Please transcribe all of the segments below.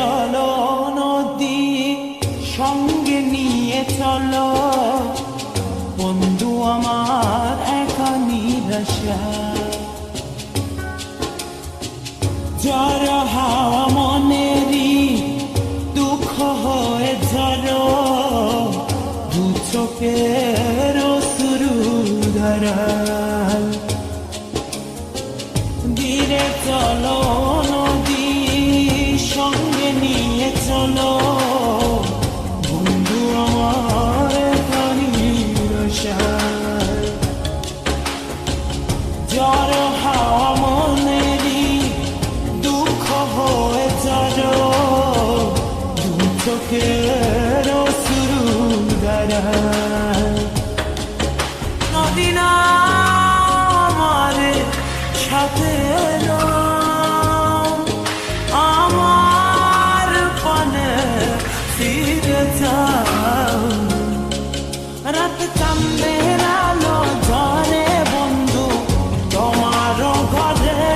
চলো নদী সঙ্গে নিয়ে চলো বন্ধু আমার একা নিরাশা ঝড় হাওয়া মনেরই দুঃখ হয়ে ঝড় দু চোখের অশ্রু ধারা ধীরে চলো নদী সঙ্গে নিয়ে চলো বন্ধু আমার একা নিরাশা ঝড় হাওয়া মনেরই দুঃখ হয়ে ঝড় দু চোখের অশ্রু ধারা নদী না আমার সাথে এলো আমার পানে ফিরে যাও রাত চাঁদের আলো ঝরে বন্ধু তোমার ঘরে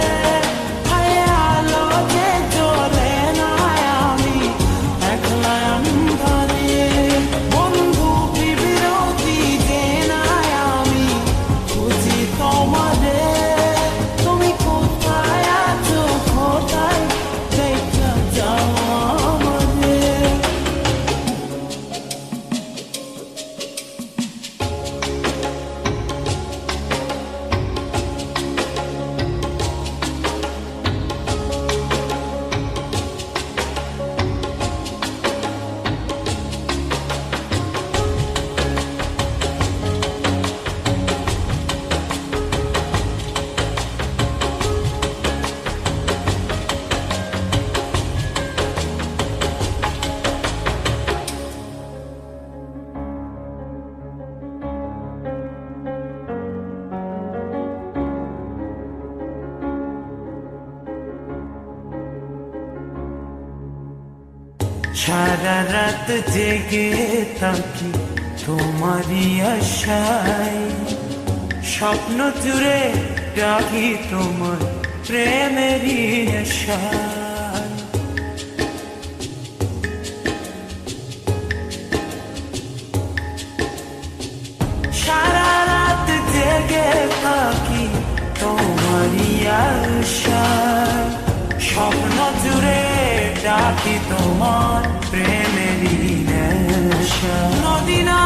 আলো যে জ্বলে না আমি একলা অন্ধকারে বন্ধু বিরতি যে না আমি খুঁজি তোমারে তুমি কোথায় আছো কোথায় দেখা যাও আমাদের সারা রাত জেগে থাকি তোমারই আশায় স্বপ্ন জুড়ে রাখি তোমার প্রেমেরই আশায় সারা রাত জেগে থাকি তোমারই আশায় স্বপ্ন জুড়ে ডাকি তোমার প্রেমেরই নেশা নদী না